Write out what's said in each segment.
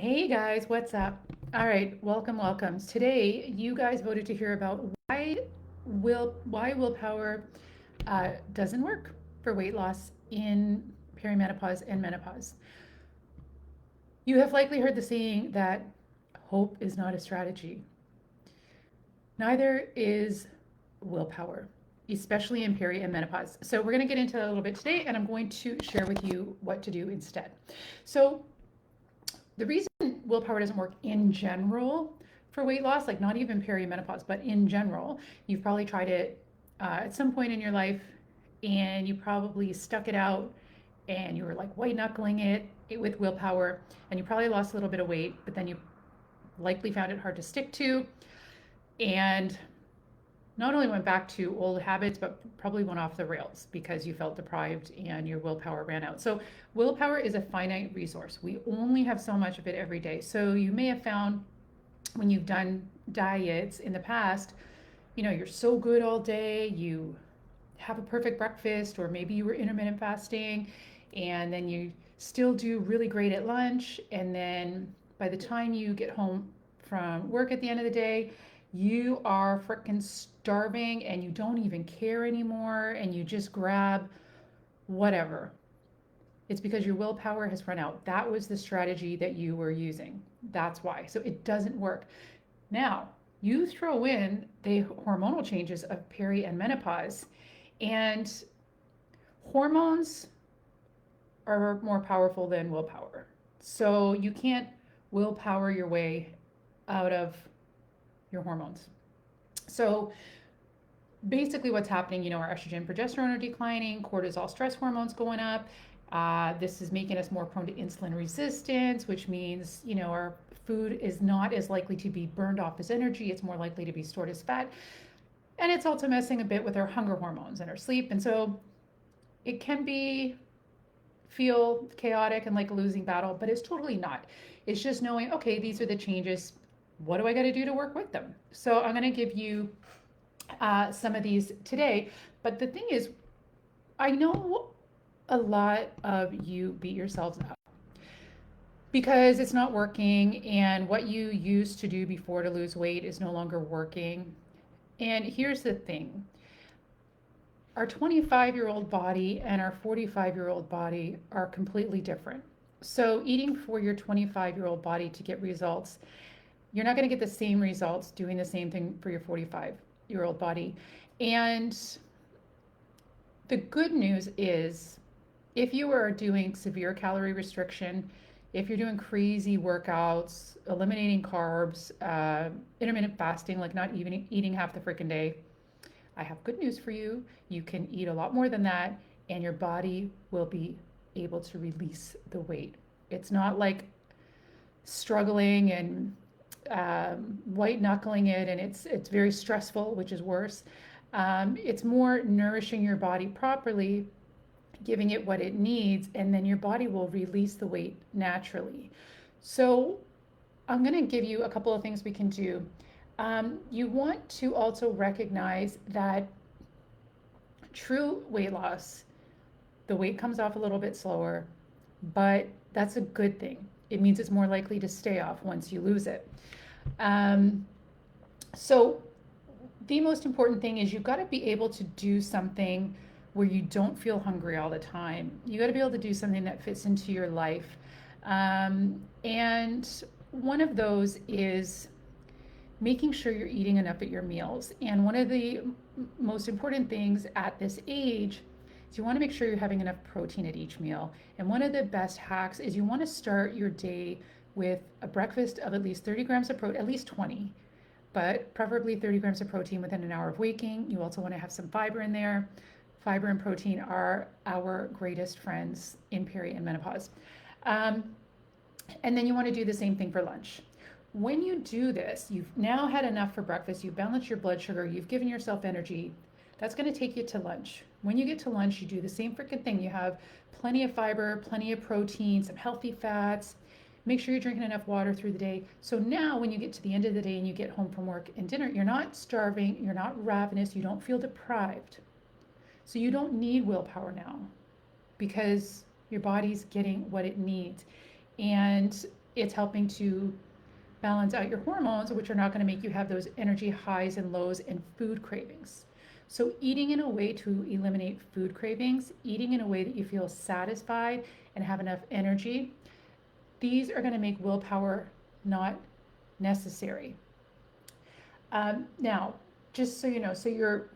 Hey guys, what's up? All right, welcome. Today, you guys voted to hear about why willpower doesn't work for weight loss in perimenopause and menopause. You have likely heard the saying that hope is not a strategy. Neither is willpower, especially in peri and menopause. So we're going to get into that a little bit today, and I'm going to share with you what to do instead. So the reason willpower doesn't work in general for weight loss, like not even perimenopause, but in general, you've probably tried it at some point in your life and you probably stuck it out and you were like white knuckling it with willpower and you probably lost a little bit of weight, but then you likely found it hard to stick to and not only went back to old habits, but probably went off the rails because you felt deprived and your willpower ran out. So, willpower is a finite resource. We only have so much of it every day. So, you may have found when you've done diets in the past, you're so good all day, you have a perfect breakfast, or maybe you were intermittent fasting, and then you still do really great at lunch. And then by the time you get home from work at the end of the day, you are freaking starving and you don't even care anymore and you just grab whatever. It's because your willpower has run out. That was the strategy that you were using. That's why. So it doesn't work. Now, you throw in the hormonal changes of peri and menopause, and hormones are more powerful than willpower. So you can't willpower your way out of your hormones. So basically what's happening, our estrogen, progesterone are declining, cortisol, stress hormones going up. This is making us more prone to insulin resistance, which means, our food is not as likely to be burned off as energy. It's more likely to be stored as fat. And it's also messing a bit with our hunger hormones and our sleep. And so it can feel chaotic and like a losing battle, but it's totally not. It's just knowing, okay, these are the changes. What do I got to do to work with them? So I'm going to give you some of these today. But the thing is, I know a lot of you beat yourselves up because it's not working and what you used to do before to lose weight is no longer working. And here's the thing. Our 25-year-old body and our 45-year-old body are completely different. So eating for your 25-year-old body to get results, you're not going to get the same results doing the same thing for your 45-year-old body. And the good news is if you are doing severe calorie restriction, if you're doing crazy workouts, eliminating carbs, intermittent fasting, like not even eating half the freaking day, I have good news for you. You can eat a lot more than that, and your body will be able to release the weight. It's not like struggling and white knuckling it, and it's very stressful, which is worse. It's more nourishing your body properly, giving it what it needs, and then your body will release the weight naturally. So I'm going to give you a couple of things we can do. You want to also recognize that true weight loss, the weight comes off a little bit slower, but that's a good thing. It means it's more likely to stay off once you lose it. So the most important thing is you've got to be able to do something where you don't feel hungry all the time. You got to be able to do something that fits into your life. And one of those is making sure you're eating enough at your meals. And one of the most important things at this age is you want to make sure you're having enough protein at each meal. And one of the best hacks is you want to start your day with a breakfast of at least 30 grams of protein, at least 20, but preferably 30 grams of protein within an hour of waking. You also want to have some fiber in there. Fiber and protein are our greatest friends in peri and menopause. And then you want to do the same thing for lunch. When you do this, you've now had enough for breakfast, you've balanced your blood sugar, you've given yourself energy. That's going to take you to lunch. When you get to lunch, you do the same freaking thing. You have plenty of fiber, plenty of protein, some healthy fats. Make sure you're drinking enough water through the day. So now when you get to the end of the day and you get home from work and dinner, you're not starving, you're not ravenous, you don't feel deprived. So you don't need willpower now because your body's getting what it needs. And it's helping to balance out your hormones, which are not going to make you have those energy highs and lows and food cravings. So, eating in a way to eliminate food cravings, eating in a way that you feel satisfied and have enough energy, these are going to make willpower not necessary. Now, just so you know, so your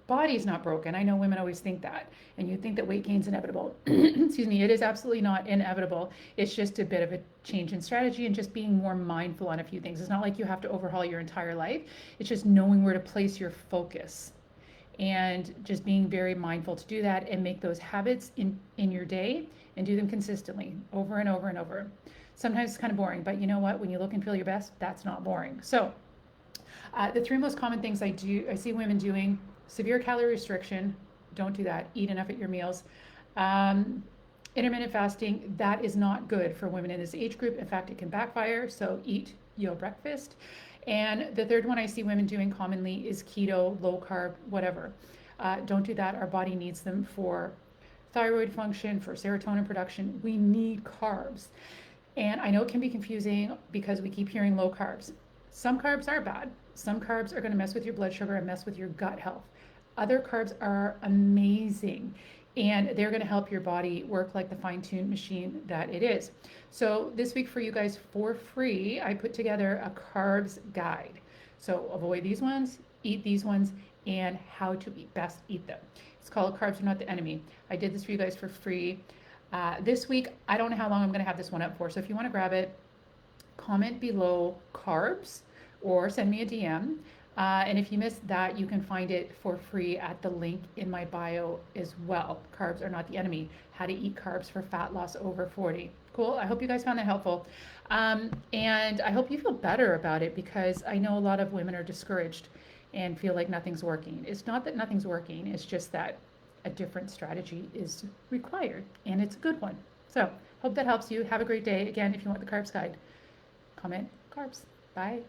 body's not broken. I know women always think that, and you think that weight gain's inevitable. Excuse me, it is absolutely not inevitable. It's just a bit of a change in strategy and just being more mindful on a few things. It's not like you have to overhaul your entire life. It's just knowing where to place your focus and just being very mindful to do that and make those habits in your day and do them consistently over and over and over. Sometimes it's kind of boring, but you know what? When you look and feel your best, that's not boring. So, the three most common things I see women doing: severe calorie restriction, don't do that. Eat enough at your meals. Intermittent fasting, that is not good for women in this age group. In fact, it can backfire. So eat your breakfast. And the third one I see women doing commonly is keto, low carb, whatever. Don't do that. Our body needs them for thyroid function, for serotonin production. We need carbs. And I know it can be confusing because we keep hearing low carbs. Some carbs are bad. Some carbs are going to mess with your blood sugar and mess with your gut health. Other carbs are amazing, and they're going to help your body work like the fine-tuned machine that it is. So this week for you guys, for free, I put together a carbs guide. So avoid these ones, eat these ones, and how to best eat them. It's called Carbs Are Not the Enemy. I did this for you guys for free. This week, I don't know how long I'm going to have this one up for, so if you want to grab it, comment below carbs or send me a DM. And if you missed that, you can find it for free at the link in my bio as well. Carbs Are Not the Enemy. How to eat carbs for fat loss over 40. Cool. I hope you guys found that helpful. And I hope you feel better about it, because I know a lot of women are discouraged and feel like nothing's working. It's not that nothing's working. It's just that a different strategy is required, and it's a good one. So hope that helps you. Have a great day. Again, if you want the carbs guide, comment carbs. Bye.